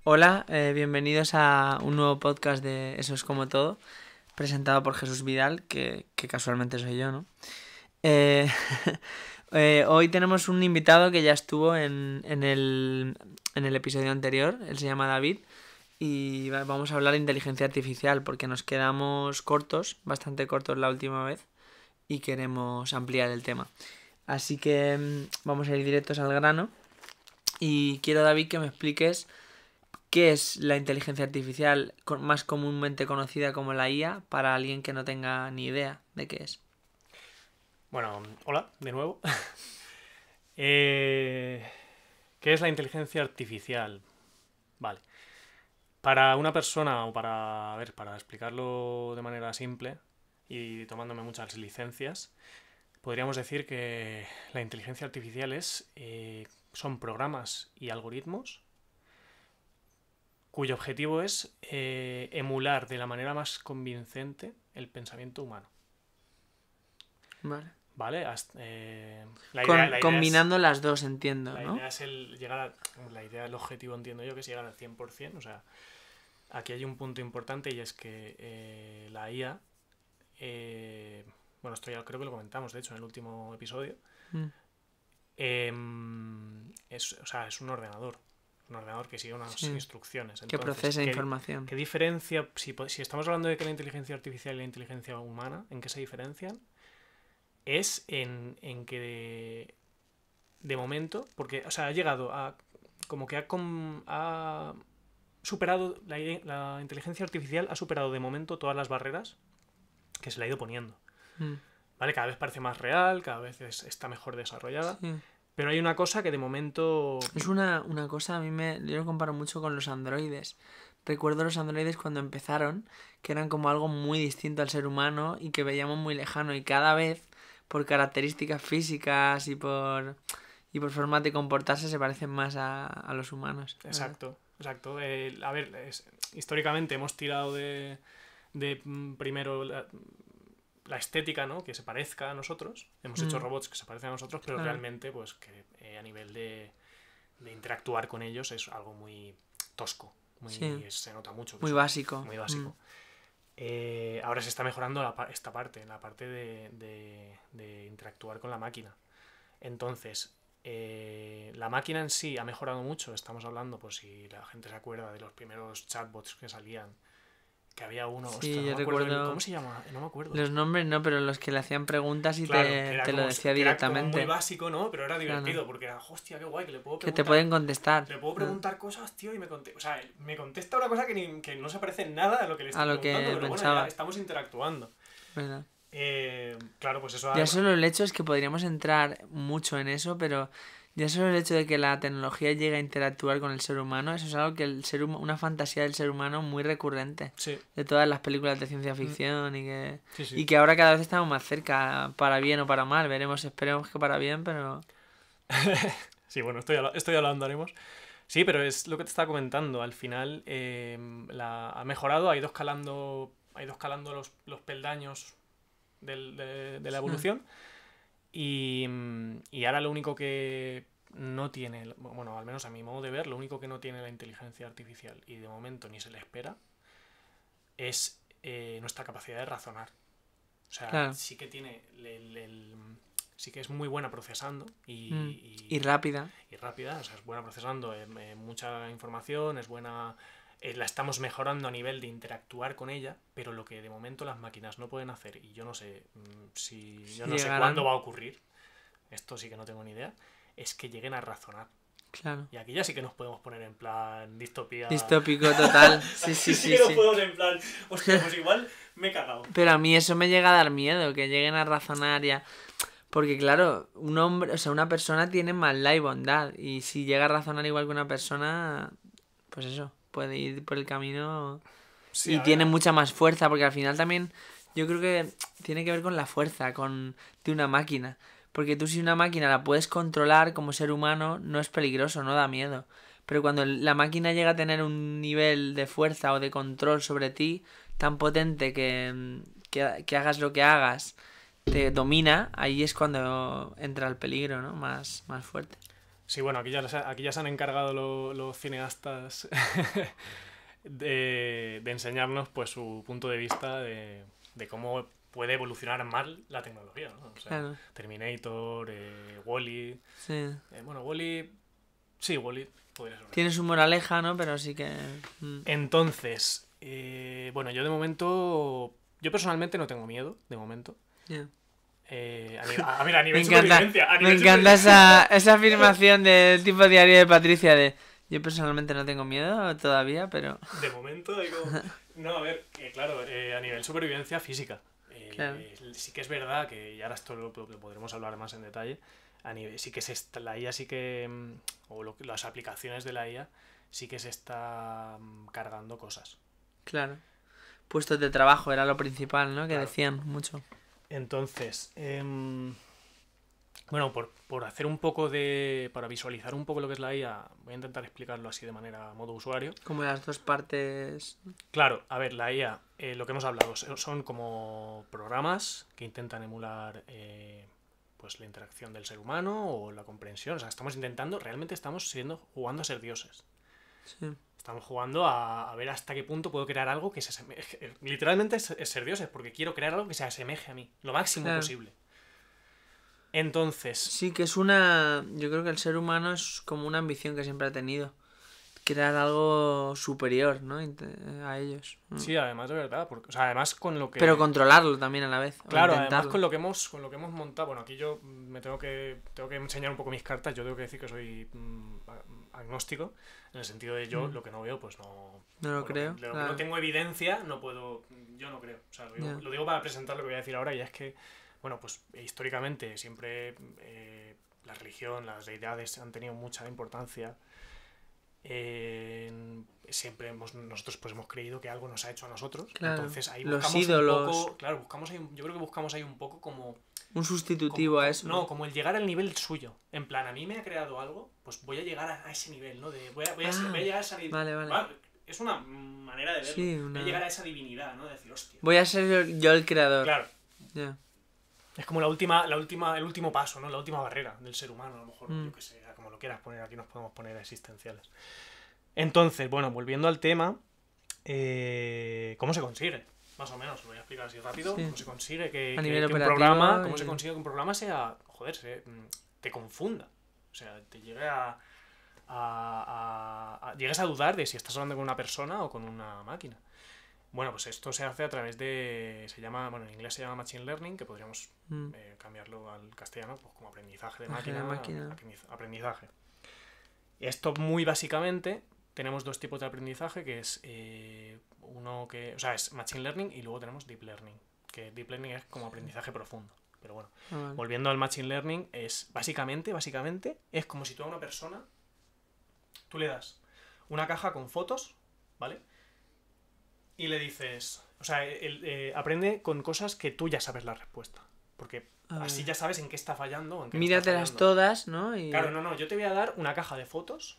Hola, bienvenidos a un nuevo podcast de Eso es como todo, presentado por Jesús Vidal, que casualmente soy yo, ¿no? Eh, hoy tenemos un invitado que ya estuvo en el episodio anterior, él se llama David, y vamos a hablar de inteligencia artificial porque nos quedamos cortos, bastante cortos la última vez, y queremos ampliar el tema. Así que vamos a ir directos al grano, y quiero, David, que me expliques... ¿Qué es la inteligencia artificial más comúnmente conocida como la IA para alguien que no tenga ni idea de qué es? Bueno, hola, de nuevo. ¿Qué es la inteligencia artificial? Vale. Para una persona, o para explicarlo de manera simple y tomándome muchas licencias, podríamos decir que la inteligencia artificial son programas y algoritmos cuyo objetivo es emular de la manera más convincente el pensamiento humano. Vale. ¿Vale? Combinando las dos, entiendo, La ¿no? idea es el objetivo, entiendo yo, que es llegar al 100%. O sea, aquí hay un punto importante y es que la IA, bueno, esto ya creo que lo comentamos, de hecho, en el último episodio, Mm. es un ordenador. Un ordenador que sigue unas Sí. instrucciones. Que Entonces, procesa información. ¿qué diferencia? Si estamos hablando de que la inteligencia artificial y la inteligencia humana, ¿en qué se diferencian? Es en que de momento, porque, o sea, ha llegado a, como que ha superado, la inteligencia artificial ha superado de momento todas las barreras que se le ha ido poniendo. Mm. ¿Vale? Cada vez parece más real, cada vez está mejor desarrollada, Sí. pero hay una cosa que de momento... Es una cosa, yo lo comparo mucho con los androides. Recuerdo los androides cuando empezaron, que eran como algo muy distinto al ser humano y que veíamos muy lejano, y cada vez, por características físicas y por formas de comportarse, se parecen más a los humanos. Exacto, exacto. A ver, históricamente hemos tirado de primero la estética, ¿no? Que se parezca a nosotros. Hemos hecho robots que se parecen a nosotros, pero realmente, pues que a nivel de interactuar con ellos es algo muy tosco. Se nota mucho. Muy básico. Muy básico. Ahora se está mejorando esta parte, la parte de interactuar con la máquina. Entonces, la máquina en sí ha mejorado mucho. Estamos hablando, pues si la gente se acuerda de los primeros chatbots que salían, que había uno, Sí, ostras, no yo me acuerdo recuerdo... ¿cómo se llama? No me acuerdo. Los nombres no, pero los que le hacían preguntas y Claro, te lo decía directamente. Era como muy básico, ¿no? Pero era divertido, porque era, hostia, qué guay, que le puedo Que preguntar. te pueden contestar. Le puedo preguntar cosas, tío, y me contesta una cosa que no se parece en nada a lo que le estoy preguntando, pero pensaba. Bueno, ya estamos interactuando. ¿Verdad? Claro, pues eso... Ya solo el hecho es que podríamos entrar mucho en eso, pero ya solo el hecho de que la tecnología llegue a interactuar con el ser humano, eso es algo que una fantasía del ser humano muy recurrente. Sí. De todas las películas de ciencia ficción Sí. y que ahora cada vez estamos más cerca, para bien o para mal. Esperemos que para bien, pero... Sí, bueno, esto ya lo andaremos. Sí, pero es lo que te estaba comentando. Al final ha mejorado, ha ido escalando los peldaños de la evolución. Y ahora lo único que no tiene, bueno, al menos a mi modo de ver, lo único que no tiene la inteligencia artificial, y de momento ni se le espera, es nuestra capacidad de razonar. O sea, claro. Sí que tiene sí que es muy buena procesando y rápida. Y rápida, o sea, es buena procesando mucha información, es buena... la estamos mejorando a nivel de interactuar con ella, pero lo que de momento las máquinas no pueden hacer, y yo no sé cuándo va a ocurrir, esto sí que no tengo ni idea, es que lleguen a razonar. Claro. Y aquí ya sí que nos podemos poner en plan distopía. Distópico total. Sí. Nos podemos en plan, hostia, pues igual me he cagado. Pero a mí eso me llega a dar miedo, que lleguen a razonar ya. Porque claro, una persona tiene maldad y bondad. Y si llega a razonar igual que una persona, pues eso, puede ir por el camino y tiene mucha más fuerza. Porque al final también yo creo que tiene que ver con la fuerza de una máquina. Porque tú si una máquina la puedes controlar como ser humano, no es peligroso, no da miedo. Pero cuando la máquina llega a tener un nivel de fuerza o de control sobre ti tan potente que hagas lo que hagas, te domina, ahí es cuando entra el peligro, ¿no? Más fuerte. Sí, bueno, aquí ya se han encargado los cineastas de enseñarnos pues su punto de vista de cómo puede evolucionar mal la tecnología, ¿no? O sea, Claro, Terminator, Wall-E... sí. bueno, Wall-E... Sí, Wall-E podría ser. Tiene su moraleja, ¿no? Pero sí que... Entonces, bueno, yo de momento... Yo personalmente no tengo miedo, de momento. Yeah. A nivel Me encanta, supervivencia. A me nivel encanta supervivencia. esa afirmación del tipo diario de Patricia de yo personalmente no tengo miedo todavía, pero... De momento digo... No, a ver, claro, a nivel supervivencia física. Claro. Sí que es verdad que, y ahora esto lo podremos hablar más en detalle, sí que la IA sí que... las aplicaciones de la IA sí que se está cargando cosas. Claro. Puestos de trabajo era lo principal, ¿no? Que Claro. decían mucho. Entonces, bueno, por hacer un poco de... Para visualizar un poco lo que es la IA, voy a intentar explicarlo así de manera modo usuario. Como las dos partes... Claro, a ver, la IA, lo que hemos hablado, son como programas que intentan emular pues la interacción del ser humano o la comprensión. O sea, realmente estamos jugando a ser dioses. Sí. Estamos jugando a ver hasta qué punto puedo crear algo que se asemeje. Literalmente es ser dioses, porque quiero crear algo que se asemeje a mí, lo máximo Claro. posible. Entonces, Sí, que es una... Yo creo que el ser humano es como una ambición que siempre ha tenido. Crear algo superior, ¿no? A ellos. sí, además de verdad, porque, o sea, además con lo que... Pero controlarlo también a la vez. o Claro, además intentarlo. con lo que hemos montado, bueno, aquí yo me tengo que enseñar un poco mis cartas, yo tengo que decir que soy agnóstico, en el sentido de yo lo que no veo, pues no... No lo creo. De lo que Claro. no tengo evidencia, no puedo... Yo no creo. O sea, Ya. lo digo para presentar lo que voy a decir ahora, y es que, bueno, pues históricamente siempre la religión, las deidades han tenido mucha importancia. Siempre nosotros pues hemos creído que algo nos ha hecho a nosotros. Claro, Entonces ahí los buscamos ídolos. un poco... Claro, yo creo que buscamos ahí un poco como... Un sustitutivo a eso. No, como el llegar al nivel suyo. En plan, a mí me ha creado algo, pues voy a llegar a ese nivel, ¿no? Voy a llegar a esa divinidad. Vale. Es una manera de verlo. Sí, Voy a llegar a esa divinidad, ¿no? De decir, hostia. Voy a ser yo el creador. Claro. Ya. Es como el último paso, ¿no? La última barrera del ser humano, a lo mejor, yo que sé, como lo quieras poner, aquí nos podemos poner existenciales. Entonces, bueno, volviendo al tema, ¿cómo se consigue? Más o menos, lo voy a explicar así rápido. Sí. ¿Cómo se consigue que A nivel un operativo programa, y- cómo se consigue que un programa sea, joder, te confunda? O sea, te llegue llegues a dudar de si estás hablando con una persona o con una máquina. Bueno, pues esto se hace a través de... Bueno, en inglés se llama Machine Learning, que podríamos cambiarlo al castellano pues como aprendizaje de máquina. Aprendizaje. Esto muy básicamente, tenemos dos tipos de aprendizaje, que es uno que... O sea, es Machine Learning y luego tenemos Deep Learning, que Deep Learning es como aprendizaje profundo. Pero bueno, Vale. volviendo al Machine Learning, es básicamente, es como si tú a una persona, tú le das una caja con fotos, ¿vale? Y le dices, o sea, él aprende con cosas que tú ya sabes la respuesta. Porque así ya sabes en qué está fallando o en qué no está Míratelas fallando. todas, ¿no? Y... Claro, no, yo te voy a dar una caja de fotos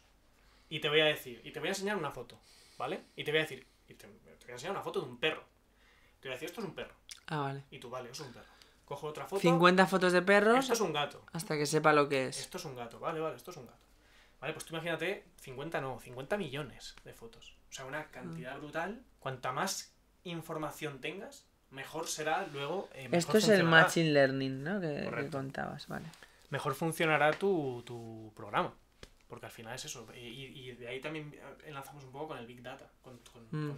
y te voy a enseñar una foto, ¿vale? Y te voy a enseñar una foto de un perro. Te voy a decir, esto es un perro. Ah, vale. Y tú, vale, es un perro. Cojo otra foto. 50 fotos de perros Esto es un gato. hasta que sepa lo que es. Esto es un gato, vale, esto es un gato. Vale, pues tú imagínate 50 millones de fotos. O sea, una cantidad brutal. Cuanta más información tengas, mejor será luego... mejor Esto es el funcionará. Machine Learning, ¿no? Que Correcto. contabas, vale. Mejor funcionará tu programa. Porque al final es eso. Y de ahí también enlazamos un poco con el Big Data. Con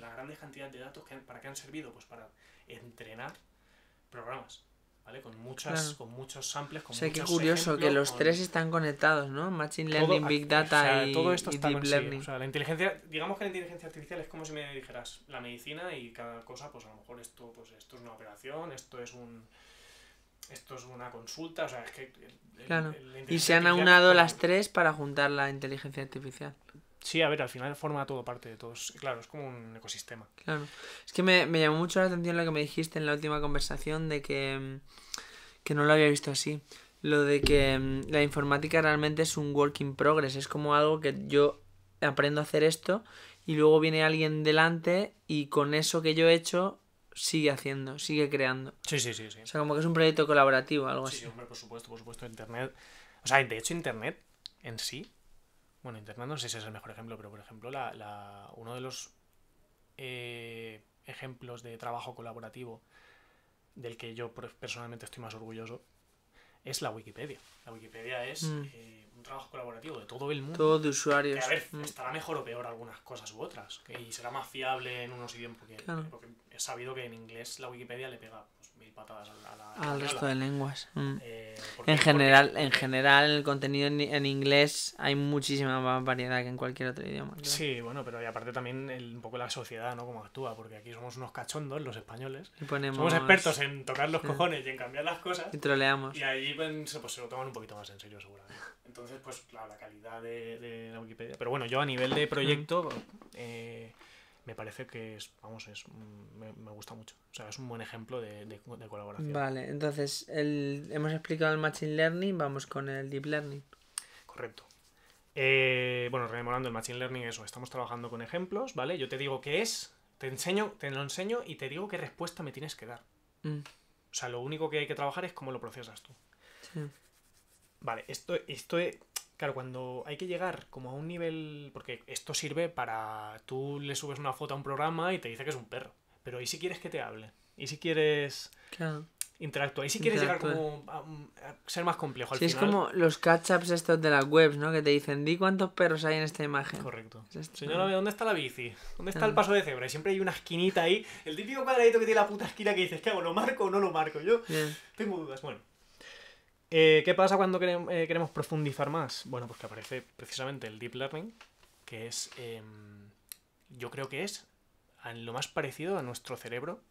la gran cantidad de datos ¿para qué han servido? Pues para entrenar programas. ¿Vale? Con muchos samples, con O sea, qué muchos curioso ejemplos, que los tres están conectados, ¿no? Machine Learning, Big Data o sea, y, todo esto y está Deep Learning. O sea, la inteligencia, digamos que la inteligencia artificial es como si me dijeras la medicina y cada cosa, pues a lo mejor esto es una operación, esto es una consulta, o sea, es que... Claro. la Y se han inteligencia aunado artificial- las tres para juntar la inteligencia artificial. Sí, a ver, al final forma todo parte de todos. Claro, es como un ecosistema. Claro. Es que me llamó mucho la atención lo que me dijiste en la última conversación de que no lo había visto así. Lo de que la informática realmente es un work in progress. Es como algo que yo aprendo a hacer esto y luego viene alguien delante y con eso que yo he hecho sigue haciendo, sigue creando. Sí. O sea, como que es un proyecto colaborativo, algo Sí, así. hombre, por supuesto, Internet. O sea, de hecho, Internet en sí, bueno, Internet no sé si es el mejor ejemplo, pero por ejemplo, uno de los ejemplos de trabajo colaborativo del que yo personalmente estoy más orgulloso es la Wikipedia. La Wikipedia es un trabajo colaborativo de todo el mundo. Todo de usuarios. Que, a ver, estará mejor o peor algunas cosas u otras. Y será más fiable en unos idiomas. Porque he sabido que en inglés la Wikipedia le pega pues, 1000 patadas al resto de lenguas. En general, el contenido en inglés hay muchísima más variedad que en cualquier otro idioma. Claro. Sí, bueno, pero y aparte también un poco la sociedad, ¿no? Cómo actúa, porque aquí somos unos cachondos, los españoles. Somos expertos en tocar los cojones y en cambiar las cosas. Y troleamos. Y ahí pues, se lo toman un poquito más en serio, seguramente. Entonces, pues, claro, la calidad de la Wikipedia. Pero bueno, yo a nivel de proyecto, me parece que me gusta mucho. O sea, es un buen ejemplo de colaboración. Vale, entonces, hemos explicado el Machine Learning, vamos con el Deep Learning. Correcto. Bueno, rememorando el Machine Learning, eso, estamos trabajando con ejemplos, ¿vale? Yo te digo qué es, te lo enseño y te digo qué respuesta me tienes que dar. O sea, lo único que hay que trabajar es cómo lo procesas tú. Sí. Vale, esto claro, cuando hay que llegar como a un nivel, porque esto sirve para, tú le subes una foto a un programa y te dice que es un perro, pero ¿y si quieres que te hable? ¿Y si quieres interactuar? ¿Y si quieres llegar como a ser más complejo al final? Es como los catch-ups estos de las webs, ¿no? Que te dicen, di cuántos perros hay en esta imagen. Correcto. Señora, ¿dónde está la bici? ¿Dónde está el paso de cebra? Y siempre hay una esquinita ahí, el típico cuadradito que tiene la puta esquina que dices, ¿qué hago? ¿Lo marco o no lo marco? Yo tengo dudas. Bueno. ¿Qué pasa cuando queremos profundizar más? Bueno, pues que aparece precisamente el Deep Learning, que es, yo creo que es lo más parecido a nuestro cerebro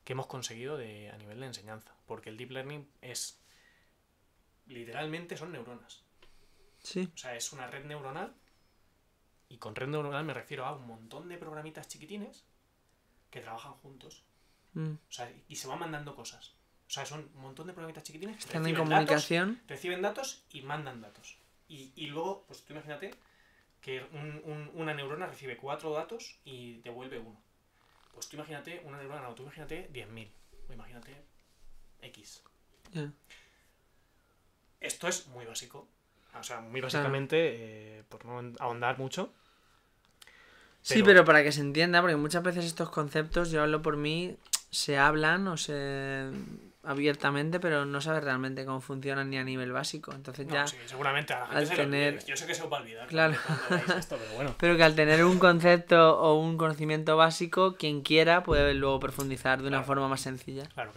que hemos conseguido a nivel de enseñanza. Porque el Deep Learning es, literalmente son neuronas. Sí. O sea, es una red neuronal, y con red neuronal me refiero a un montón de programitas chiquitines que trabajan juntos. O sea, y se van mandando cosas. O sea, son un montón de programitas chiquitines que están en comunicación. Reciben datos y mandan datos. Y luego, pues tú imagínate que una neurona recibe 4 datos y devuelve 1. Pues tú imagínate una neurona, no, tú imagínate 10.000. O imagínate X. Esto es muy básico. O sea, muy básicamente, por no ahondar mucho. Sí, pero para que se entienda, porque muchas veces estos conceptos, yo hablo por mí, se hablan abiertamente, pero no sabes realmente cómo funcionan ni a nivel básico. Entonces ya. Sí, seguramente a la gente yo sé que se os va a olvidar. Claro. Esto, pero bueno. Pero que al tener un concepto o un conocimiento básico, quien quiera puede luego profundizar de una forma más sencilla. Claro.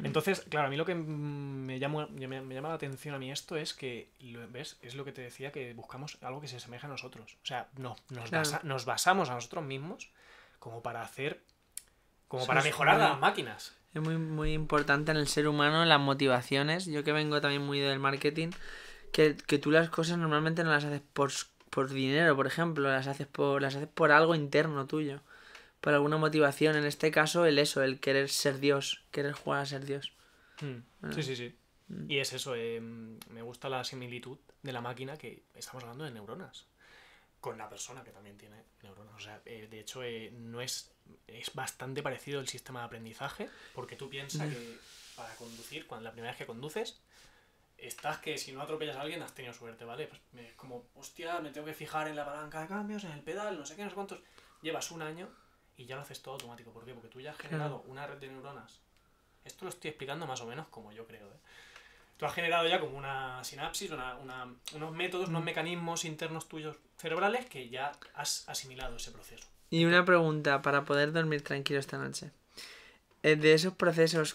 Entonces, claro, a mí lo que me llama la atención a mí esto es que, ¿ves? Es lo que te decía, que buscamos algo que se asemeje a nosotros. O sea, nos basamos a nosotros mismos como para para mejorar las máquinas. Es muy, muy importante en el ser humano las motivaciones. Yo que vengo también muy del marketing, que tú las cosas normalmente no las haces por dinero, por ejemplo, las haces por algo interno tuyo. Por alguna motivación, en este caso el querer ser Dios, querer jugar a ser Dios. Sí. Y es eso, me gusta la similitud de la máquina, que estamos hablando de neuronas, con la persona que también tiene neuronas. O sea, de hecho, no es bastante parecido el sistema de aprendizaje, porque tú piensas que para conducir, la primera vez que conduces, estás que si no atropellas a alguien has tenido suerte, ¿vale? Pues es como, hostia, me tengo que fijar en la palanca de cambios, en el pedal, no sé qué, no sé cuántos. Llevas un año y ya lo haces todo automático. ¿Por qué? Porque tú ya has generado una red de neuronas. Esto lo estoy explicando más o menos como yo creo, Tú has generado ya como una sinapsis, unos métodos, unos mecanismos internos tuyos cerebrales que ya has asimilado ese proceso. Y una pregunta para poder dormir tranquilo esta noche. De esos procesos,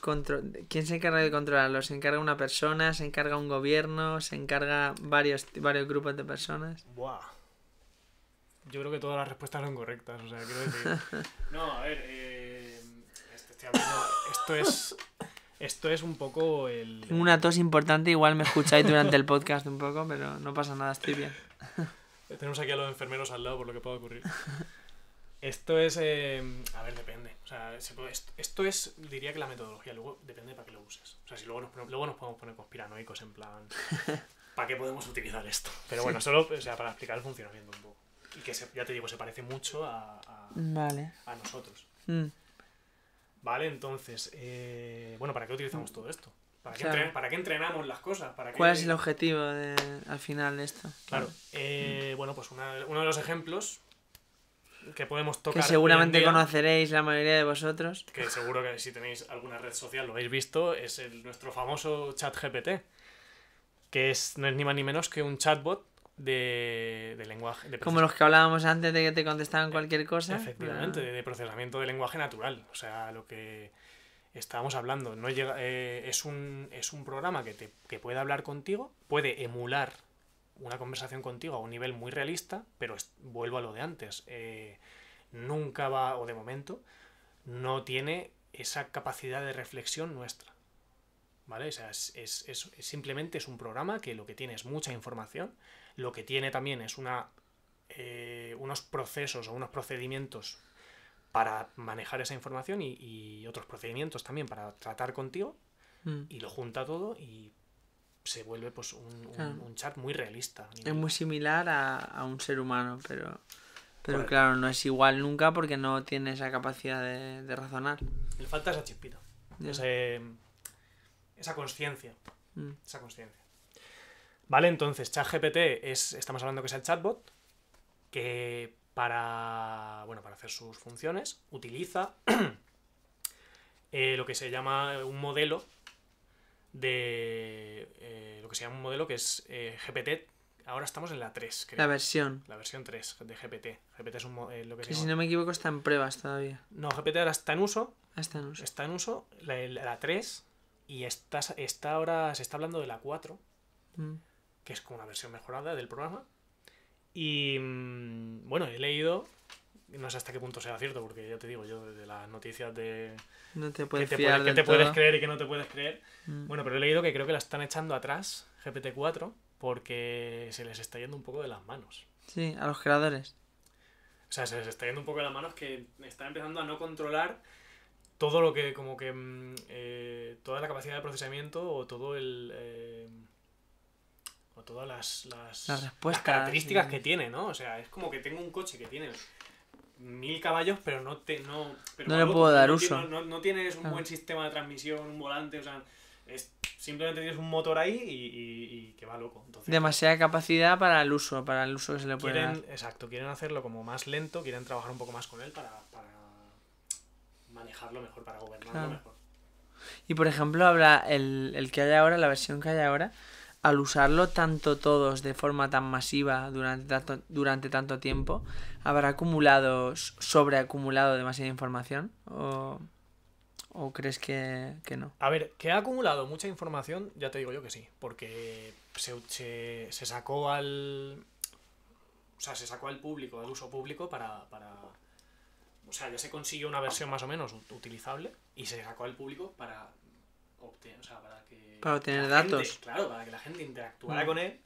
¿quién se encarga de controlarlos? ¿Se encarga una persona? ¿Se encarga un gobierno? ¿Se encarga varios grupos de personas? Buah. Yo creo que todas las respuestas son correctas, o sea, quiero decir... No, a ver, estoy hablando... Esto es un poco el... Tengo una tos importante, igual me escucháis durante el podcast un poco, pero no pasa nada, estoy bien. Tenemos aquí a los enfermeros al lado por lo que pueda ocurrir. Esto es... a ver, depende. O sea, esto es, diría que la metodología, luego depende para qué lo uses. O sea, si luego nos podemos poner conspiranoicos en plan... ¿Para qué podemos utilizar esto? Pero bueno, solo para explicar el funcionamiento un poco. Y que, ya te digo, se parece mucho a nosotros. Vale, entonces... bueno, ¿para qué utilizamos todo esto? Claro. ¿Para qué entrenamos las cosas? ¿Cuál es el objetivo al final de esto? Claro. Bueno, pues uno de los ejemplos que podemos tocar Que hoy en seguramente día, conoceréis la mayoría de vosotros. que seguro que si tenéis alguna red social lo habéis visto, es nuestro famoso chat GPT, que no es ni más ni menos que un chatbot de lenguaje. Como los que hablábamos antes de que te contestaban cualquier cosa. Efectivamente, de procesamiento de lenguaje natural. O sea, lo que estábamos hablando. No llega, es un programa que puede hablar contigo, puede emular una conversación contigo a un nivel muy realista, pero vuelvo a lo de antes. Nunca va, o de momento, no tiene esa capacidad de reflexión nuestra. ¿Vale? O sea, simplemente es un programa que lo que tiene es mucha información, lo que tiene también es unos procesos o unos procedimientos para manejar esa información y otros procedimientos también para tratar contigo, y lo junta todo y se vuelve pues un chat muy realista. Es muy similar a un ser humano, pero claro, no es igual nunca porque no tiene esa capacidad de razonar. Le falta esa chispita, esa consciencia. Esa consciencia. Vale, entonces ChatGPT estamos hablando que es el chatbot que para hacer sus funciones utiliza lo que se llama un modelo que es GPT. Ahora estamos en la 3, creo. La versión 3 de GPT. GPT es lo que se si llama... no me equivoco está en pruebas todavía. No, GPT ahora está en uso. Está en uso. La 3 y ahora se está hablando de la 4, que es como una versión mejorada del programa. Y bueno, he leído, no sé hasta qué punto sea cierto, porque ya te digo, yo de las noticias de no te puedes que fiar te del puedes todo. creer y que no te puedes creer. Bueno, pero he leído que creo que la están echando atrás, GPT-4, porque se les está yendo un poco de las manos. Sí, a los creadores. O sea, se les está yendo un poco de las manos, que están empezando a no controlar todo lo que, como que toda la capacidad de procesamiento o todo o todas las respuestas, características que tiene, ¿no? O sea, es como que tengo un coche que tiene 1000 caballos, pero no le puedo dar uso. No tienes un buen sistema de transmisión, un volante, o sea, simplemente tienes un motor ahí y que va loco. Entonces, demasiada capacidad para el uso que se le puede dar. Exacto, quieren hacerlo como más lento, quieren trabajar un poco más con él para manejarlo mejor, para gobernarlo mejor. Y por ejemplo, habrá el que hay ahora, la versión que hay ahora, al usarlo tanto todos de forma tan masiva durante tanto tiempo, ¿habrá sobreacumulado demasiada información? ¿O crees que no? A ver, que ha acumulado mucha información, ya te digo yo que sí, porque se sacó al público, al uso público para o sea, ya se consiguió una versión más o menos utilizable y se sacó al público para obtener datos. Claro, para que la gente interactuara con él,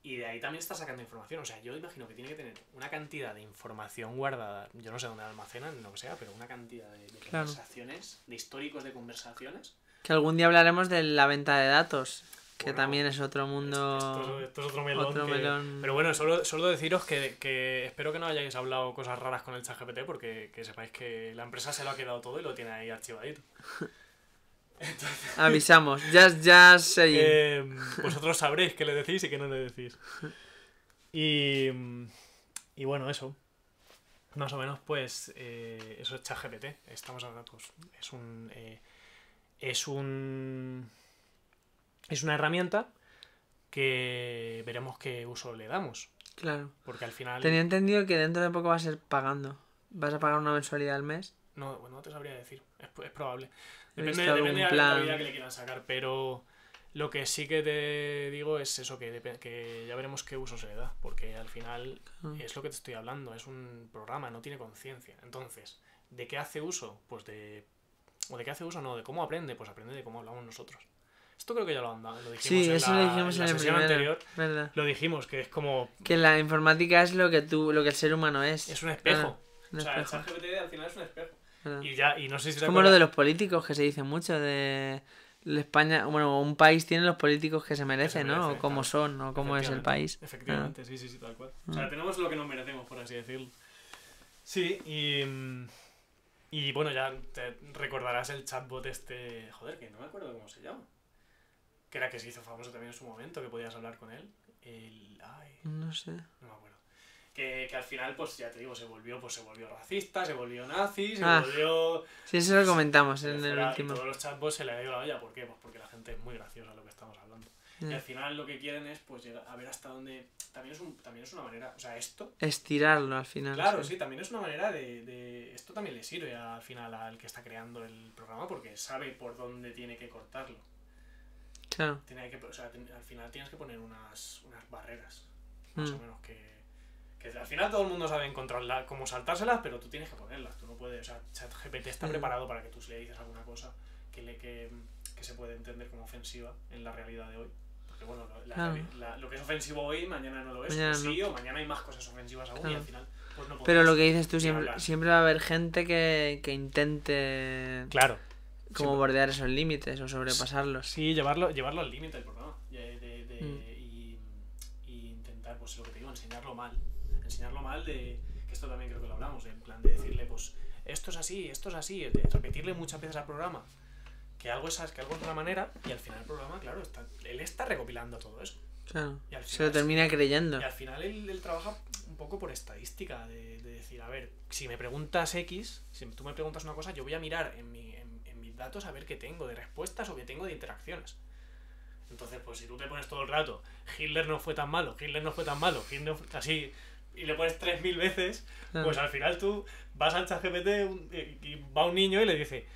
y de ahí también está sacando información. O sea, yo imagino que tiene que tener una cantidad de información guardada, yo no sé dónde la almacenan, lo que sea, pero una cantidad de conversaciones, de históricos de conversaciones. Que algún día hablaremos de la venta de datos, que también es otro mundo. Esto es otro melón. Pero bueno, solo deciros que espero que no hayáis hablado cosas raras con el ChatGPT, porque que sepáis que la empresa se lo ha quedado todo y lo tiene ahí archivadito. Entonces, avisamos, ya sé. Vosotros sabréis qué le decís y qué no le decís. Y bueno, eso. Más o menos, pues eso es ChatGPT. Estamos hablando, pues es una herramienta que veremos qué uso le damos. Claro. Porque al final... Tenía entendido que dentro de poco va a ser pagando. ¿Vas a pagar una mensualidad al mes? No, bueno, no te sabría decir. Es probable. He Depende visto de algún la plan. rentabilidad que le quieran sacar, pero lo que sí que te digo es eso, que ya veremos qué uso se le da, porque al final es lo que te estoy hablando, es un programa, no tiene conciencia. Entonces, ¿de qué hace uso? Pues de qué hace uso, no, de cómo aprende, pues aprende de cómo hablamos nosotros. Esto creo que ya lo dijimos sí, eso lo dijimos en la sesión primera, anterior. ¿verdad? Lo dijimos, que es como... Que la informática es lo que el ser humano es. Es un espejo. Un o sea, espejo. el ChatGPT al final es un espejo. ¿Verdad? Y no sé si es como lo de los políticos, que se dice mucho de España, bueno, un país tiene los políticos que se merece, ¿no? O cómo son, o cómo es el país. Efectivamente, sí, tal cual. O sea, tenemos lo que nos merecemos, por así decirlo. Sí, y bueno, ya te recordarás el chatbot joder, que no me acuerdo cómo se llama. que era que se hizo famoso también en su momento, que podías hablar con él. No sé. No me acuerdo. Que al final, pues ya te digo, se volvió racista, se volvió nazi, se Ah, volvió... Sí, eso lo comentamos se en el fuera, y último. todos los chatbots se le ha ido la olla. ¿Por qué? Pues porque la gente es muy graciosa lo que estamos hablando. Y al final lo que quieren es pues llegar a ver hasta dónde... También es una manera... O sea, esto... Estirarlo al final. Claro, sí, también es una manera de... Esto también le sirve al final al que está creando el programa porque sabe por dónde tiene que cortarlo. Claro. O sea, al final tienes que poner unas barreras, más o menos, que al final todo el mundo sabe encontrarlas, cómo saltárselas, pero tú tienes que ponerlas. Tú no puedes... O sea, ChatGPT está preparado para que tú le dices alguna cosa que se puede entender como ofensiva en la realidad de hoy. Porque bueno, lo que es ofensivo hoy, mañana no lo es. Mañana sí, no. o mañana hay más cosas ofensivas aún y al final pues no Pero lo podemos que dices tú, ni siempre hablar. va a haber gente que intente Claro. como bordear esos límites o sobrepasarlos. Sí, llevarlo al límite del programa. Y intentar, pues lo que te digo, enseñarlo mal. Enseñarlo mal que esto también creo que lo hablamos, en plan de decirle, pues, esto es así, de repetirle muchas veces al programa que algo es una manera, y al final el programa, claro, él está recopilando todo eso. Claro, Y al final, se lo termina creyendo. Y al final él trabaja un poco por estadística, de decir, a ver, si me preguntas X, si tú me preguntas una cosa, yo voy a mirar en mis datos a ver qué tengo de respuestas o qué tengo de interacciones. Entonces, pues si tú te pones todo el rato, Hitler no fue tan malo, así, y le pones 3000 veces, pues al final tú vas al ChatGPT y va un niño y le dice,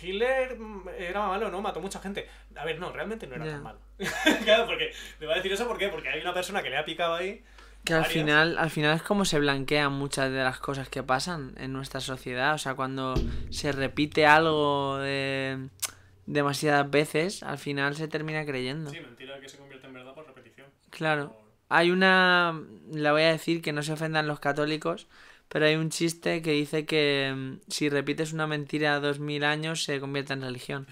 Hitler era malo, ¿no? Mató mucha gente. A ver, no, realmente no era tan malo. Claro, porque me va a decir eso, ¿por qué? Porque hay una persona que le ha picado ahí. Que al final es como se blanquean muchas de las cosas que pasan en nuestra sociedad. O sea, cuando se repite algo demasiadas veces, al final se termina creyendo. Sí, mentira que se convierte en verdad por repetición. Claro. Hay una... La voy a decir, que no se ofendan los católicos, pero hay un chiste que dice que si repites una mentira 2000 años se convierte en religión.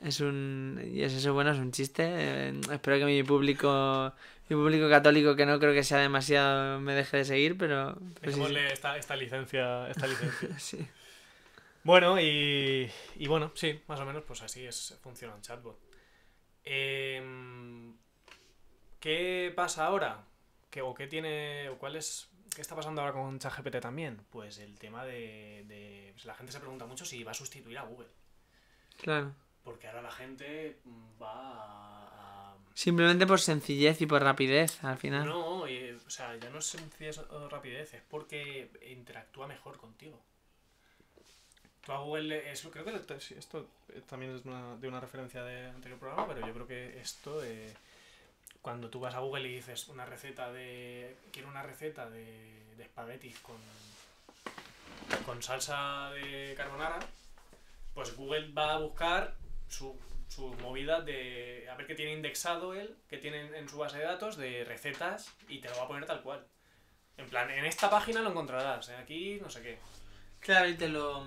Y es eso, bueno, es un chiste. Espero que mi público católico, que no creo que sea demasiado, me deje de seguir, pero... Dejémosle esta licencia. Sí. Bueno, y bueno, sí, más o menos, pues así funciona un chatbot. ¿Qué pasa ahora? ¿Qué está pasando ahora con ChatGPT también? Pues el tema pues la gente se pregunta mucho si va a sustituir a Google. Claro. Porque ahora la gente va a... Simplemente por sencillez y por rapidez, al final. No, o sea, ya no es sencillez o rapidez, es porque interactúa mejor contigo. Tú a Google, creo que esto también es de una referencia de anterior programa, pero yo creo que esto cuando tú vas a Google y dices quiero una receta de espaguetis con salsa de carbonara, pues Google va a buscar su movida a ver qué tiene indexado él, qué tiene en su base de datos de recetas, y te lo va a poner tal cual. En plan, en esta página lo encontrarás, aquí no sé qué. Claro, y te lo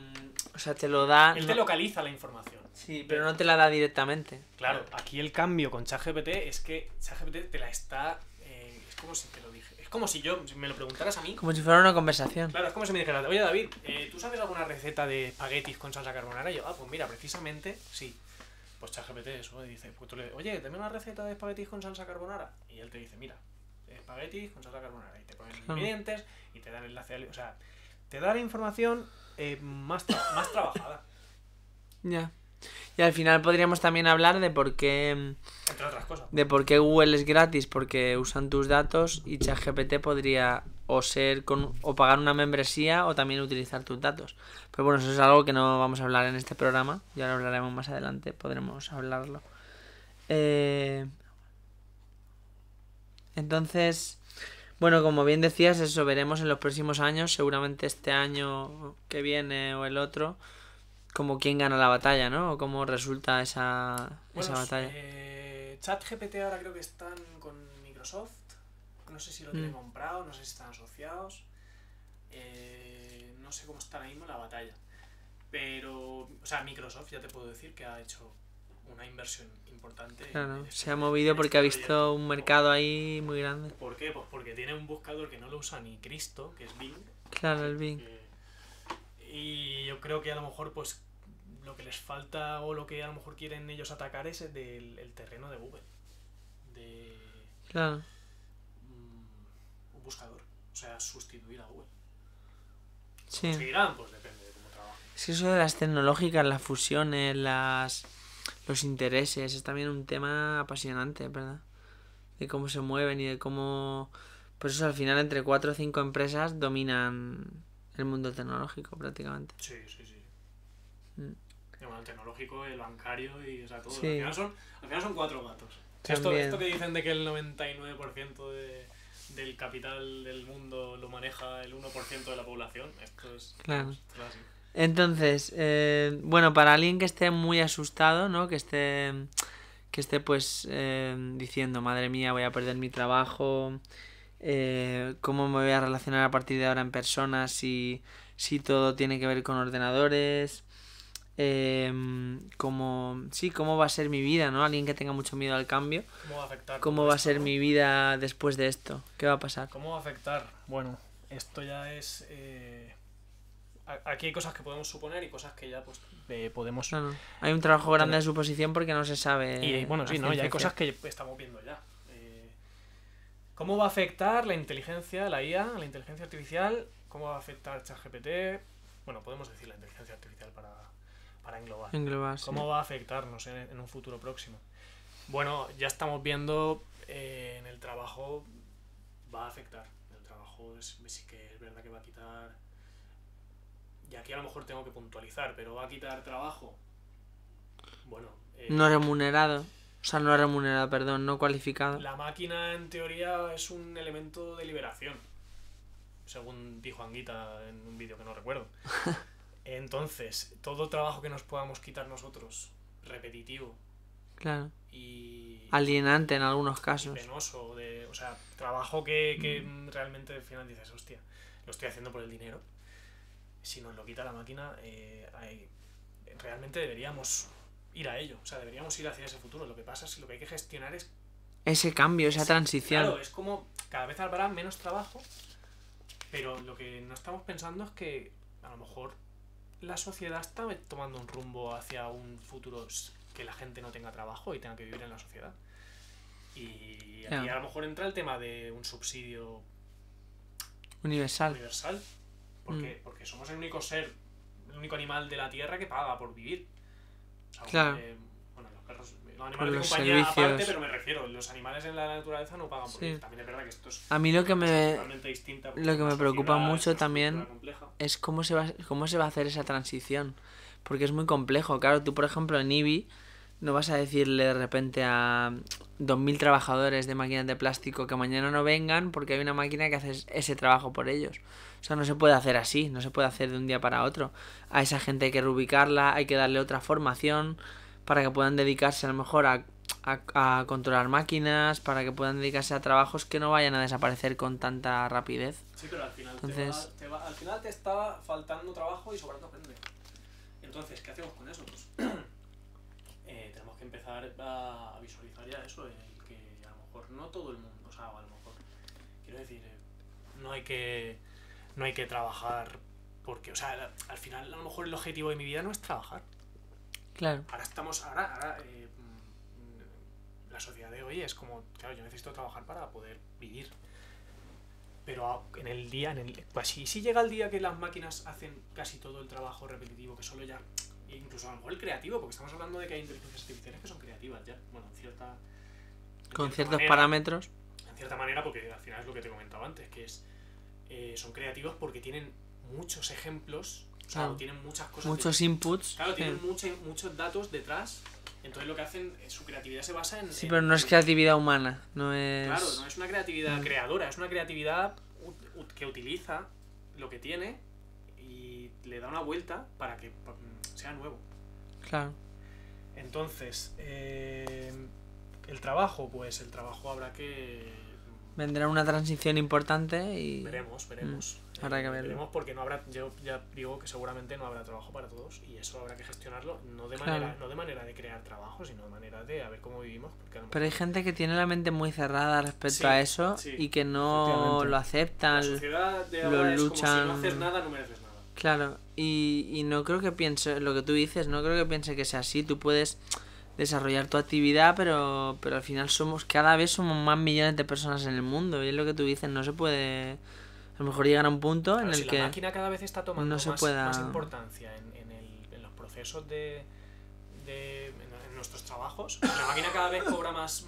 da... Él te localiza la información. Sí, pero no te la da directamente. Claro, aquí el cambio con ChatGPT es que ChatGPT te la está... es como si te lo dije. Es como si me lo preguntaras a mí. Como si fuera una conversación. Claro, es como si me dijeras, oye David, ¿tú sabes alguna receta de espaguetis con salsa carbonara? Y yo, pues mira, precisamente, sí. Pues ChatGPT eso, dice, pues tú oye, dame una receta de espaguetis con salsa carbonara. Y él te dice, mira, espaguetis con salsa carbonara. Y te ponen los ingredientes y te dan el enlace, o sea, te da la información más trabajada. Ya. Y al final podríamos también hablar de por qué... Entre otras cosas. De por qué Google es gratis, porque usan tus datos, y ChatGPT podría o pagar una membresía o también utilizar tus datos. Pero bueno, eso es algo que no vamos a hablar en este programa, ya lo hablaremos más adelante, podremos hablarlo. Entonces, bueno, como bien decías, eso veremos en los próximos años, seguramente este año que viene o el otro, como quién gana la batalla, ¿no? O cómo resulta esa batalla. ChatGPT ahora creo que están con Microsoft. No sé si lo tienen comprado, no sé si están asociados. No sé cómo está ahora mismo la batalla. Pero, o sea, Microsoft ya te puedo decir que ha hecho una inversión importante. Claro, se ha movido porque ha visto un mercado ahí muy grande. ¿Por qué? Pues porque tiene un buscador que no lo usa ni Cristo, que es Bing. Claro, el Bing. Y yo creo que a lo mejor, pues, lo que les falta o lo que a lo mejor quieren ellos atacar es el terreno de Google. De Claro. un buscador. O sea, sustituir a Google. Sí. ¿Conseguirán? Pues depende de cómo trabajen. Es que eso de las tecnológicas, las fusiones, los intereses, es también un tema apasionante, ¿verdad? De cómo se mueven y de cómo... Pues eso, al final, entre 4 o 5 empresas dominan el mundo tecnológico, prácticamente. Sí, sí, sí. Mm. Bueno, el tecnológico, el bancario y, o sea, todo. Sí. Al final son 4 gatos. También. Esto que dicen de que el 99% del capital del mundo lo maneja el 1% de la población, esto es... Claro. Esto es así. Entonces, bueno, para alguien que esté muy asustado, ¿no? Que esté pues diciendo, madre mía, voy a perder mi trabajo, cómo me voy a relacionar a partir de ahora en persona si todo tiene que ver con ordenadores, cómo va a ser mi vida, ¿no? Alguien que tenga mucho miedo al cambio, ¿Cómo va a afectar? ¿cómo todo va a esto, ser no? mi vida después de esto? ¿Qué va a pasar? ¿Cómo va a afectar? Bueno, esto ya es... aquí hay cosas que podemos suponer y cosas que ya pues podemos... Claro. Hay un trabajo grande de suposición porque no se sabe. Y bueno, sí, a ¿no? Ya ciencia hay cosas cierta. que estamos viendo ya. ¿Cómo va a afectar la inteligencia, la IA, la inteligencia artificial? ¿Cómo va a afectar ChatGPT? Bueno, podemos decir la inteligencia artificial para englobar. Englobar, sí. ¿Cómo va a afectarnos en un futuro próximo? Bueno, ya estamos viendo en el trabajo va a afectar. En el trabajo sí que es verdad que va a quitar... Y aquí a lo mejor tengo que puntualizar, pero va a quitar trabajo. Bueno... No remunerado. O sea, no remunerado, perdón, no cualificado. La máquina, en teoría, es un elemento de liberación. Según dijo Anguita en un vídeo que no recuerdo. Entonces, todo trabajo que nos podamos quitar nosotros, repetitivo Claro. y... Alienante en algunos y casos. penoso, o sea, trabajo que realmente al final dices, hostia, lo estoy haciendo por el dinero. Si nos lo quita la máquina, realmente deberíamos ir a ello, o sea, deberíamos ir hacia ese futuro. Lo que pasa es que lo que hay que gestionar es... Ese cambio, esa transición. Claro, es como cada vez habrá menos trabajo, pero lo que no estamos pensando es que a lo mejor la sociedad está tomando un rumbo hacia un futuro que la gente no tenga trabajo y tenga que vivir en la sociedad. Y aquí a lo mejor entra el tema de un subsidio universal. Porque somos el único ser, el único animal de la Tierra que paga por vivir. O sea, Claro. Bueno, los perros, los Por animales de los compañía servicios. aparte, pero me refiero, los animales en la naturaleza no pagan por Sí. vivir. También es verdad que esto es A mí lo que me totalmente distinta. porque lo que es una me preocupa sociedad, mucho es una también estructura compleja. es cómo se va a hacer esa transición. Porque es muy complejo. Claro, tú, por ejemplo, en IBI no vas a decirle de repente a 2.000 trabajadores de máquinas de plástico que mañana no vengan porque hay una máquina que hace ese trabajo por ellos. O sea, no se puede hacer así, no se puede hacer de un día para otro. A esa gente hay que reubicarla, hay que darle otra formación para que puedan dedicarse a lo mejor a controlar máquinas, para que puedan dedicarse a trabajos que no vayan a desaparecer con tanta rapidez. Sí, pero al final, Entonces... al final te está faltando trabajo y sobrando gente. Entonces, ¿qué hacemos con eso? Pues tenemos que empezar a visualizar ya eso, que a lo mejor no todo el mundo, o sea, a lo mejor, quiero decir, no hay que trabajar porque, o sea, al final a lo mejor el objetivo de mi vida no es trabajar. Claro. Ahora la sociedad de hoy es como, claro, yo necesito trabajar para poder vivir. Pero en el día, pues si llega el día que las máquinas hacen casi todo el trabajo repetitivo, que solo ya, incluso a lo mejor el creativo, porque estamos hablando de que hay inteligencias artificiales que son creativas ya, bueno, Con ciertos manera, parámetros. En cierta manera, porque al final es lo que te comentaba antes, que es son creativos porque tienen muchos ejemplos, o sea, Claro. tienen muchas cosas. Muchos inputs. Claro, Sí. tienen muchos datos detrás. Entonces lo que hacen, su creatividad se basa en... Sí, pero no es creatividad humana, no es... Claro, no es una creatividad creadora, es una creatividad que utiliza lo que tiene y le da una vuelta para que sea nuevo. Claro. Entonces, el trabajo, pues el trabajo habrá que... Vendrá una transición importante y... Veremos. Habrá que verlo. Veremos porque no habrá, yo ya digo que seguramente no habrá trabajo para todos y eso habrá que gestionarlo no de manera de crear trabajo, sino de manera de a ver cómo vivimos. Porque a lo Pero hay mejor gente que tiene la mente muy cerrada respecto Sí, a eso sí, y que no efectivamente. lo la aceptan. sociedad de lo ahora es como si luchan. no hacer nada no mereces nada. Claro, y no creo que piense, lo que tú dices, no creo que piense que sea así. Tú puedes desarrollar tu actividad, pero al final cada vez somos más millones de personas en el mundo. Y es lo que tú dices, no se puede, a lo mejor llegar a un punto en Claro, si el la que máquina cada vez está no tomando se más pueda... importancia en los procesos en nuestros trabajos, la máquina cada vez cobra más,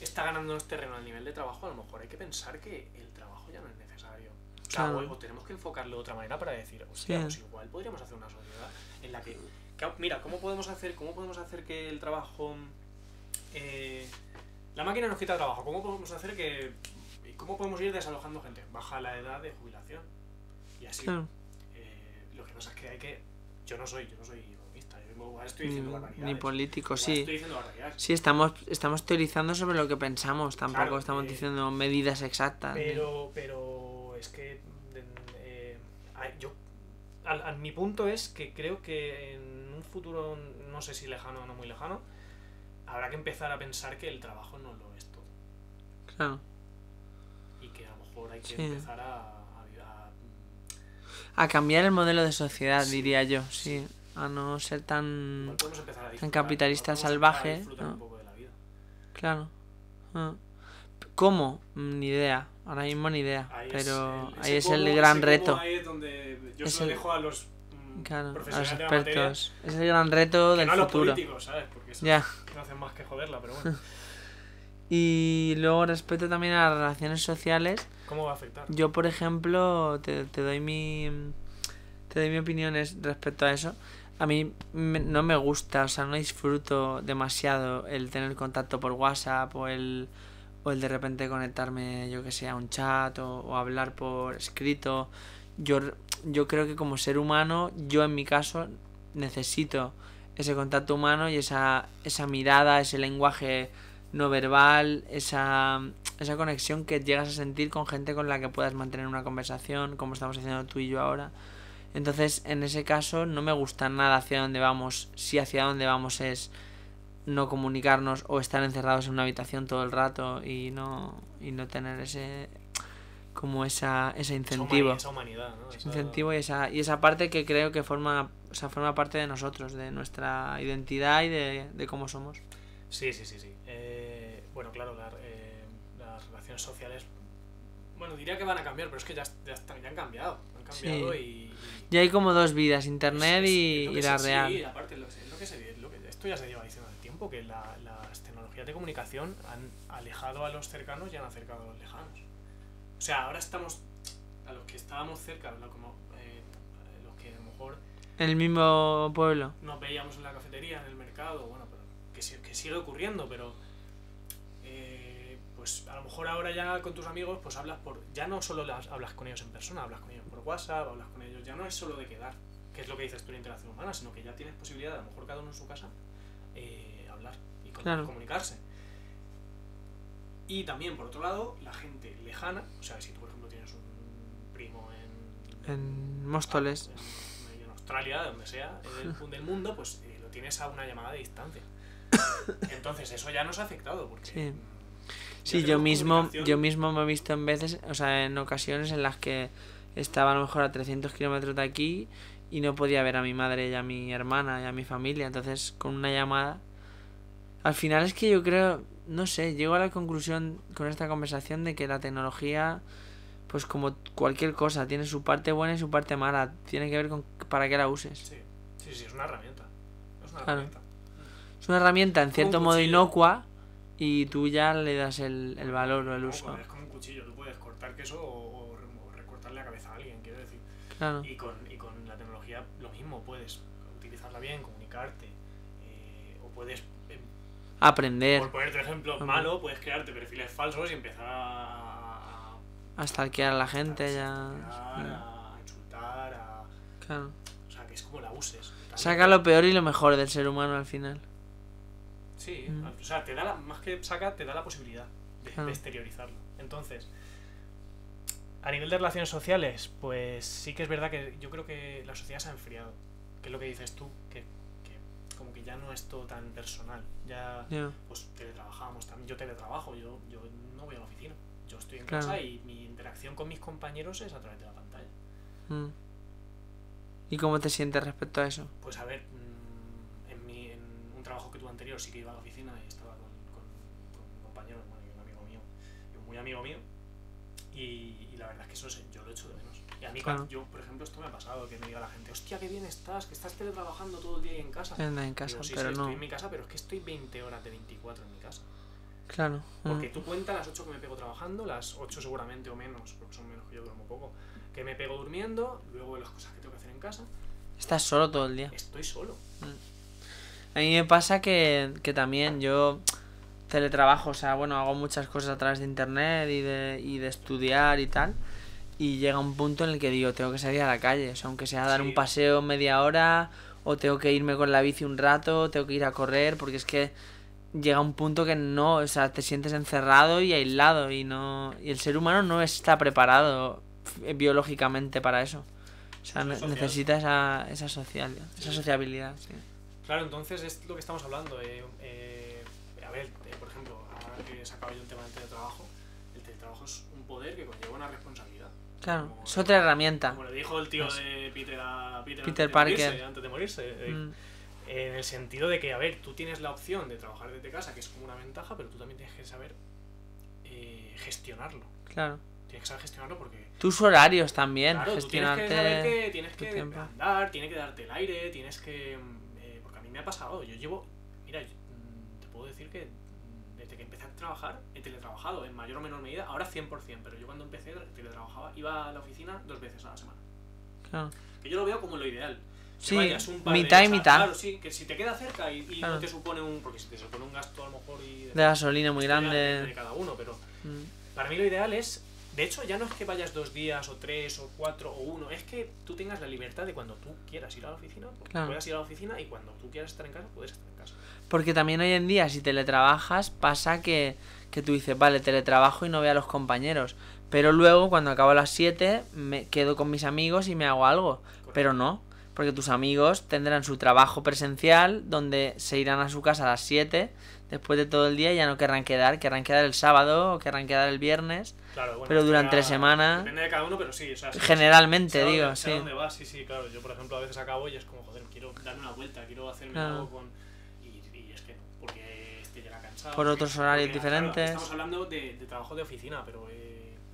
está ganándonos terreno al nivel de trabajo, a lo mejor hay que pensar que el trabajo ya no es necesario. O sea, Claro. o tenemos que enfocarlo de otra manera para decir, hostia, Sí. pues igual podríamos hacer una sociedad en la que mira, ¿cómo podemos hacer que el trabajo... la máquina nos quita trabajo, ¿cómo podemos ir desalojando gente? Baja la edad de jubilación. Y así. Claro. Lo que pasa es que yo no soy economista, yo igual estoy diciendo barbaridades. Ni político, Igual sí. estoy diciendo barbaridades. Sí, estamos teorizando sobre lo que pensamos, tampoco Claro, estamos diciendo medidas exactas. Pero es que yo mi punto es que creo que en un futuro, no sé si lejano o no muy lejano, habrá que empezar a pensar que el trabajo no lo es todo. Claro. Y que a lo mejor hay que Sí. empezar A cambiar el modelo de sociedad, Sí, diría yo, sí. sí. A no ser tan, igual podemos empezar a tan disfrutar, capitalista igual podemos empezar a salvaje, disfrutar ¿no? un poco de la vida. Claro. Ah. ¿Cómo? Ni idea. Ahora mismo ni idea. Ahí pero es ahí es el gran reto. Ahí es donde yo Es se lo el- dejo a los Claro, a los profesionales de la materia, expertos. Es el gran reto que del no a los futuro. políticos, ¿sabes? Porque eso Ya. no hacen más que joderla, pero bueno. Y luego respecto también a las relaciones sociales, ¿Cómo va a afectar? yo por ejemplo te doy mi opinión respecto a eso. A mí no me gusta, o sea, no disfruto demasiado el tener contacto por WhatsApp o el de repente conectarme, yo que sé, a un chat o hablar por escrito. Yo creo que como ser humano, yo en mi caso necesito ese contacto humano y esa mirada, ese lenguaje no verbal, esa conexión que llegas a sentir con gente con la que puedas mantener una conversación, como estamos haciendo tú y yo ahora. Entonces, en ese caso, no me gusta nada hacia dónde vamos, si hacia dónde vamos es no comunicarnos o estar encerrados en una habitación todo el rato y no tener ese incentivo. Esa humanidad, ¿no? Ese incentivo y esa parte que creo que forma parte de nosotros, de nuestra identidad y de cómo somos. Sí. Bueno, claro, las relaciones sociales, bueno, diría que van a cambiar, pero es que ya han cambiado. Sí. Y ya hay como dos vidas, internet y la real. Sí, aparte, esto ya se lleva diciendo hace tiempo, que las tecnologías de comunicación han alejado a los cercanos y han acercado a los lejanos. O sea, ahora estamos, a los que estábamos cerca, los que a lo mejor En el mismo pueblo. nos veíamos en la cafetería, en el mercado, bueno, pero que sigue ocurriendo, pero pues a lo mejor ahora ya con tus amigos pues ya no solo hablas con ellos en persona, hablas con ellos por WhatsApp, hablas con ellos, ya no es solo de quedar, que es lo que dices tú en interacción humana, sino que ya tienes posibilidad de a lo mejor cada uno en su casa hablar y comunicarse. Y también, por otro lado, la gente lejana, o sea, si tú por ejemplo tienes un primo en Móstoles, en Australia, donde sea, del mundo, pues lo tienes a una llamada de distancia. Entonces eso ya nos ha afectado, porque... Sí, yo mismo me he visto en veces, o sea, en ocasiones en las que estaba a lo mejor a 300 kilómetros de aquí y no podía ver a mi madre y a mi hermana y a mi familia. Entonces, con una llamada... Al final es que yo creo, no sé, llego a la conclusión con esta conversación de que la tecnología, pues como cualquier cosa, tiene su parte buena y su parte mala. Tiene que ver con para qué la uses. Sí, es una herramienta. Es una herramienta en cierto modo inocua y tú ya le das el valor o el uso. Es como un cuchillo, tú puedes cortar queso o recortarle la cabeza a alguien, quiero decir. Claro. Y con la tecnología lo mismo, puedes utilizarla bien, comunicarte, o puedes... aprender. Por ponerte ejemplo malo, puedes crearte perfiles falsos y empezar a stalkear a la gente, a insultar, Claro. O sea, que es como la uses. Saca lo peor y lo mejor del ser humano al final. Sí, o sea, más que te da la posibilidad de exteriorizarlo. Entonces, a nivel de relaciones sociales, pues sí que es verdad que yo creo que la sociedad se ha enfriado. Que es lo que dices tú, que como que ya no es todo tan personal. Ya, pues teletrabajamos también. Yo teletrabajo, yo no voy a la oficina. Yo estoy en casa y mi interacción con mis compañeros es a través de la pantalla. ¿Y cómo te sientes respecto a eso? Pues a ver, en un trabajo que tuve anterior sí que iba a la oficina y estaba con un compañero, bueno, y un amigo mío, y un muy amigo mío, y la verdad es que eso yo lo echo de menos. Y a mí, Claro. yo, por ejemplo, esto me ha pasado, que me diga la gente, hostia, qué bien estás, que estás teletrabajando todo el día ahí en casa. En casa, Digo, sí, pero sí, no. estoy en mi casa, pero es que estoy 20 horas de 24 en mi casa. Claro. Porque tú cuentas las 8 que me pego trabajando, las 8 seguramente o menos, porque son menos que yo duermo poco, que me pego durmiendo, luego las cosas que tengo que hacer en casa. Estás solo todo el día. Estoy solo. A mí me pasa que también yo teletrabajo, o sea, bueno, hago muchas cosas a través de internet y de estudiar y tal. Y llega un punto en el que digo, tengo que salir a la calle, o sea, aunque sea dar Sí. un paseo media hora, o tengo que irme con la bici un rato, tengo que ir a correr, porque es que llega un punto que no, o sea, te sientes encerrado y aislado y no, y el ser humano no está preparado biológicamente para eso. O sea, Eso es social. necesita esa sociabilidad, sí. Claro, entonces es lo que estamos hablando. A ver, por ejemplo, ahora que he sacado yo el tema del teletrabajo, el teletrabajo es un poder que conlleva una responsabilidad. Claro, Como es otra herramienta. Como le dijo el tío Pues- de Peter a Peter, Peter Parker. Parker. Antes de morirse. Mm, En el sentido de que, a ver, tú tienes la opción de trabajar desde casa, que es como una ventaja, pero tú también tienes que saber gestionarlo. claro. Tienes que saber gestionarlo porque... Tus horarios también, Claro, tú gestionarte. tienes que saber que tienes tu que tiempo. andar, tienes que darte el aire, tienes que... porque a mí me ha pasado, yo llevo... Mira, te puedo decir que desde que empecé a trabajar, he teletrabajado en mayor o menor medida, ahora 100%, pero yo cuando empecé teletrabajaba, iba a la oficina 2 veces a la semana. Claro. Que yo lo veo como lo ideal. Que Sí, vayas un par mitad de y días mitad. Claro, sí, que si te queda cerca y Claro. no te supone un... Porque si te supone un gasto a lo mejor y... De gasolina muy esto ya grande. depende de cada uno, pero para mí lo ideal es... De hecho, ya no es que vayas 2 días, o 3, o 4, o 1. Es que tú tengas la libertad de cuando tú quieras ir a la oficina, pues Claro. puedas ir a la oficina, y cuando tú quieras estar en casa, puedes estar en casa. Porque también hoy en día, si teletrabajas, pasa que tú dices, vale, teletrabajo y no veo a los compañeros. Pero luego, cuando acabo a las 7, me quedo con mis amigos y me hago algo. Pero no, porque tus amigos tendrán su trabajo presencial, donde se irán a su casa a las 7, después de todo el día, y ya no querrán quedar el sábado o querrán quedar el viernes. Claro, bueno, Pero esto durante ya la semana, depende de cada uno, pero sí. O sea, generalmente, sé a digo, dónde, sé a sí. dónde vas, sí, claro. Yo, por ejemplo, a veces acabo y es como, joder, quiero darme una vuelta, quiero hacerme Claro. algo con... Y es que no, porque llega cansado. Por otros horarios Claro, diferentes. estamos hablando de trabajo de oficina, pero...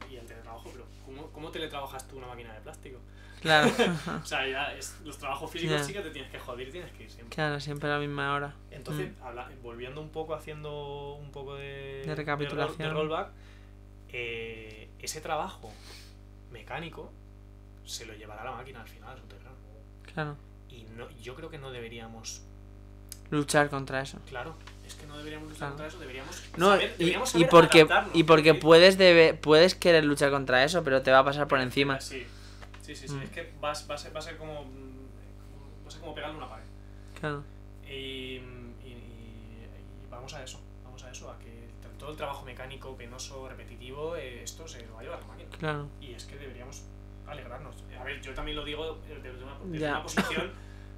y el teletrabajo, pero ¿cómo teletrabajas tú una máquina de plástico? Claro, O sea, ya los trabajos físicos Ya. sí que te tienes que joder y tienes que ir siempre. claro, siempre a la misma hora. Entonces, volviendo un poco, haciendo un poco de recapitulación. de rollback, ese trabajo mecánico se lo llevará la máquina al final a su terreno. Claro, Y yo creo que no deberíamos... luchar contra eso. Claro, es que no deberíamos luchar Claro. contra eso, deberíamos No, deberíamos y saber porque adaptarnos, porque ¿sí? puedes querer luchar contra eso, pero te va a pasar por encima. Sí, es que va a ser como... Va a ser como pegarle una pared. Claro, Y vamos a eso, a que todo el trabajo mecánico, penoso, repetitivo, esto se lo va a llevar la máquina. claro. Y es que deberíamos alegrarnos. A ver, yo también lo digo desde Ya. una posición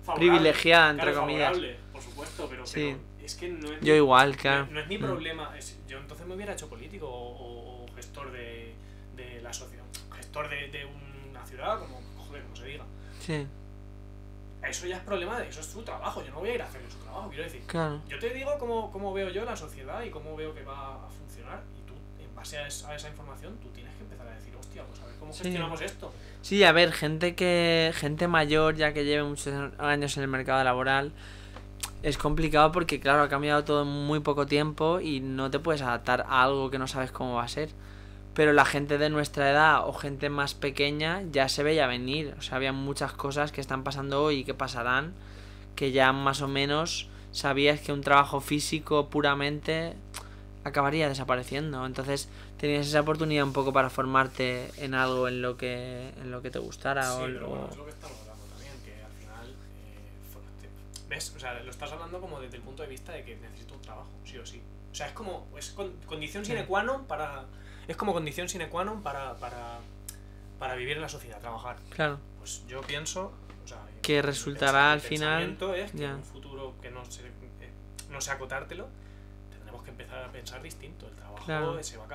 favorable. Privilegiada, entre Claro, comillas. favorable, por supuesto, pero Sí. es que no es Yo igual, claro. no es mi problema. Yo entonces me hubiera hecho político o gestor de la sociedad, gestor de una ciudad, como se diga. Sí, Eso ya es problema eso es su trabajo. Yo no voy a ir a hacerle su trabajo, quiero decir. claro. Yo te digo cómo veo yo la sociedad y cómo veo que va a funcionar, y tú, en base a esa información, tú tienes que empezar a decir, hostia, pues a ver cómo Sí. gestionamos esto. Sí, a ver, gente mayor ya que lleve muchos años en el mercado laboral, es complicado porque, claro, ha cambiado todo en muy poco tiempo y no te puedes adaptar a algo que no sabes cómo va a ser. Pero la gente de nuestra edad o gente más pequeña ya se veía venir. O sea, había muchas cosas que están pasando hoy y que pasarán, que ya más o menos sabías que un trabajo físico puramente acabaría desapareciendo. Entonces tenías esa oportunidad un poco para formarte en algo en lo que te gustara. Sí, o, pero bueno, o- es lo que estamos hablando también, que al final, ¿ves? O sea, lo estás hablando como desde el punto de vista de que necesito un trabajo, sí o sí. O sea, es como, condición sine qua non para... Es como condición sine qua non para vivir en la sociedad, trabajar. Claro, Pues yo pienso, o sea, que resultará al mi final... pensamiento es que ya. en un futuro que no sea acotártelo, tendremos que empezar a pensar distinto. El trabajo Claro. se va a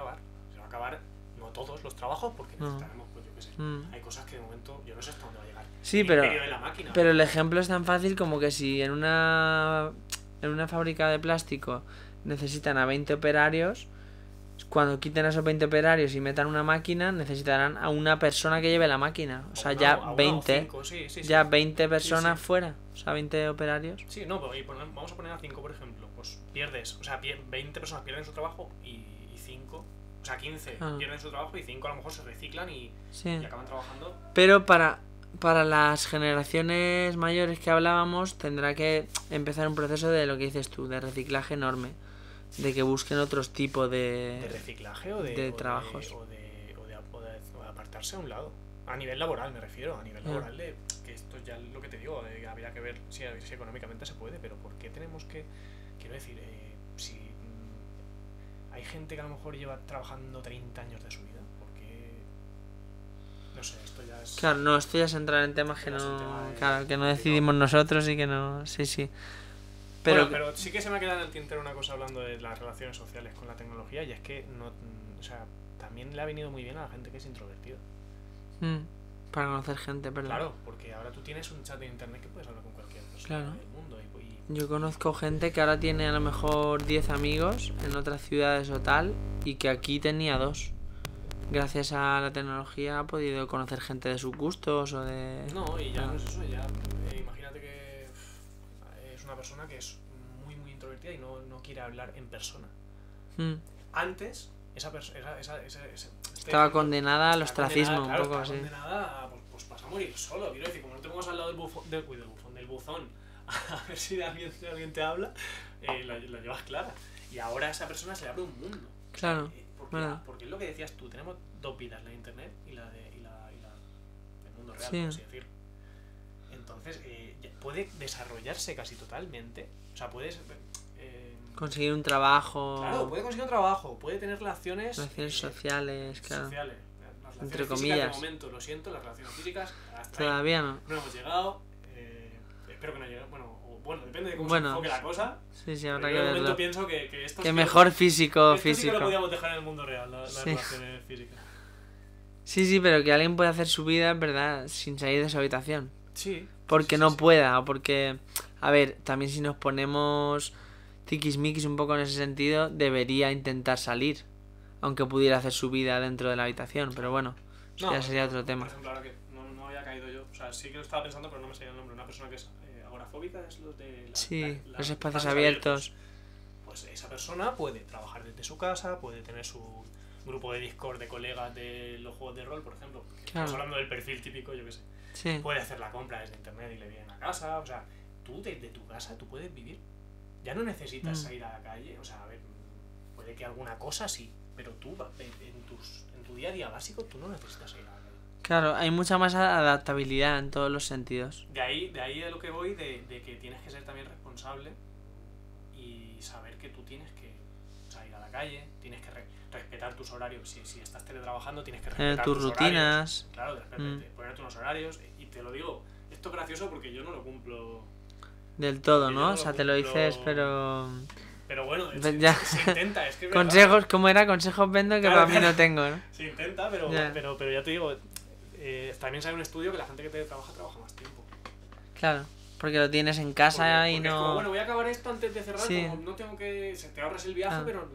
acabar no todos los trabajos, porque No. necesitaremos, pues yo qué sé, hay cosas que de momento yo no sé hasta dónde va a llegar. Sí, El pero, imperio de la máquina, pero el ejemplo es tan fácil como que si en una fábrica de plástico necesitan a 20 operarios, cuando quiten a esos 20 operarios y metan una máquina, necesitarán a una persona que lleve la máquina. O sea, ya 20, ya 20 personas fuera. O sea, 20 operarios. Sí, no, y vamos a poner a 5, por ejemplo. Pues pierdes, o sea, 20 personas pierden su trabajo y 5, o sea, 15 pierden su trabajo y 5 a lo mejor se reciclan y acaban trabajando. Pero para las generaciones mayores que hablábamos, tendrá que empezar un proceso de lo que dices tú, de reciclaje enorme. De que busquen otros tipos de reciclaje o de trabajos. O de apartarse a un lado. A nivel laboral me refiero, a nivel laboral de que esto ya es lo que te digo, habría que ver si económicamente se puede, pero ¿por qué tenemos que, quiero decir, si hay gente que a lo mejor lleva trabajando 30 años de su vida, porque no sé, esto ya es... Claro, no, esto ya es entrar en temas que no, claro, que no decidimos nosotros y que no, sí. Pero sí que se me ha quedado en el tintero una cosa hablando de las relaciones sociales con la tecnología, y es que no, o sea, también le ha venido muy bien a la gente que es introvertida. Para conocer gente, ¿verdad? Claro, porque ahora tú tienes un chat de internet que puedes hablar con cualquier persona del mundo. Yo conozco gente que ahora tiene a lo mejor 10 amigos en otras ciudades o tal, y que aquí tenía 2. Gracias a la tecnología ha podido conocer gente de sus gustos o de... No, y ya no es eso, ya imagínate que es una persona que es muy muy introvertida y no quiere hablar en persona. Antes, esa persona estaba condenada al ostracismo, un poco así. Estaba condenada a, pues vas a morir solo, quiero decir, como no te pongas al lado del buzón a ver si alguien te habla, la llevas clara. Y ahora a esa persona se le abre un mundo. Claro. Porque es lo que decías tú, tenemos 2 vidas, la de internet y la del mundo real, sí. por así decir. Entonces, puede desarrollarse casi totalmente. O sea, puedes... conseguir un trabajo. Claro, puede conseguir un trabajo, puede tener relaciones sociales, claro. Sociales. Las relaciones entre físicas, comillas. de momento, lo siento, las relaciones físicas hasta todavía ahí no hemos llegado. Espero que no llegue. Bueno, depende de cómo se enfoque la cosa. Sí, habrá que verlo. De momento pienso que esto que mejor físico. Sí que lo podíamos dejar en el mundo real, las relaciones físicas. Sí, pero que alguien pueda hacer su vida, en verdad, sin salir de su habitación. Sí. Porque no pueda, o porque... A ver, también si nos ponemos tiquismiquis un poco en ese sentido, debería intentar salir. Aunque pudiera hacer su vida dentro de la habitación, pero bueno, ya sería otro tema. Por ejemplo, ahora que no había caído yo, o sea, sí que lo estaba pensando, pero no me salía el nombre. Una persona que es agorafóbica, es los de... los espacios abiertos. Pues esa persona puede trabajar desde su casa, puede tener su grupo de Discord de colegas de los juegos de rol, por ejemplo. Estamos hablando del perfil típico, yo qué sé. Sí. Puede hacer la compra desde internet y le viene a casa, o sea, tú desde tu casa tú puedes vivir. Ya no necesitas salir a la calle, o sea, a ver, puede que alguna cosa sí, pero tú en tu día a día básico tú no necesitas ir a la calle. Claro, hay mucha más adaptabilidad en todos los sentidos. De ahí a lo que voy, de que tienes que ser también responsable y saber que tú tienes que salir a la calle, tienes que respetar tus horarios. Si estás teletrabajando, tienes que respetar tus rutinas. Horarios. Claro, ponerte unos horarios. Y te lo digo, esto es gracioso porque yo no lo cumplo del todo, ¿no? O sea, te lo dices, pero... Pero bueno, ya. Se intenta, es que... Consejos, ¿cómo era? Consejos vendo que para mí no tengo, ¿no? Se intenta, pero ya te digo, también sale un estudio que la gente que trabaja más tiempo. Claro, porque lo tienes en casa porque y no... Es como, bueno, voy a acabar esto antes de cerrar, como no tengo que... Te ahorras el viaje, pero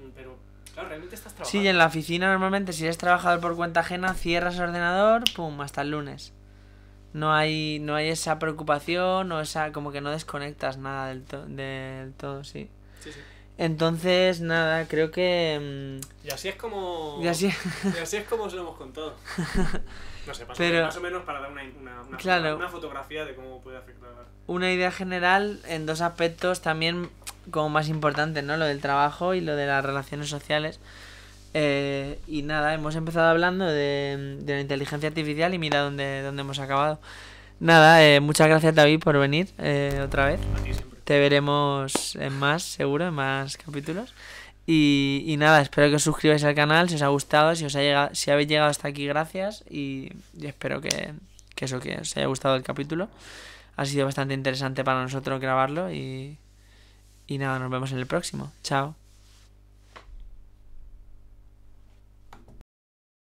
claro, realmente estás trabajando. Sí, y en la oficina normalmente si eres trabajador por cuenta ajena, cierras el ordenador, pum, hasta el lunes. No hay esa preocupación o esa... como que no desconectas nada del todo, sí. Sí. Entonces, nada, creo que... Y así es como... Y así es como se lo hemos contado. No sé, más o menos para dar una fotografía de cómo puede afectar. Una idea general en 2 aspectos también como más importantes, ¿no? Lo del trabajo y lo de las relaciones sociales. Y nada, hemos empezado hablando de la inteligencia artificial y mira dónde hemos acabado. Nada, muchas gracias David por venir otra vez. A ti siempre. Te veremos en más capítulos. Y nada, espero que os suscribáis al canal si os ha gustado, si habéis llegado hasta aquí, gracias. Y espero que os haya gustado el capítulo. Ha sido bastante interesante para nosotros grabarlo y nada, nos vemos en el próximo. Chao.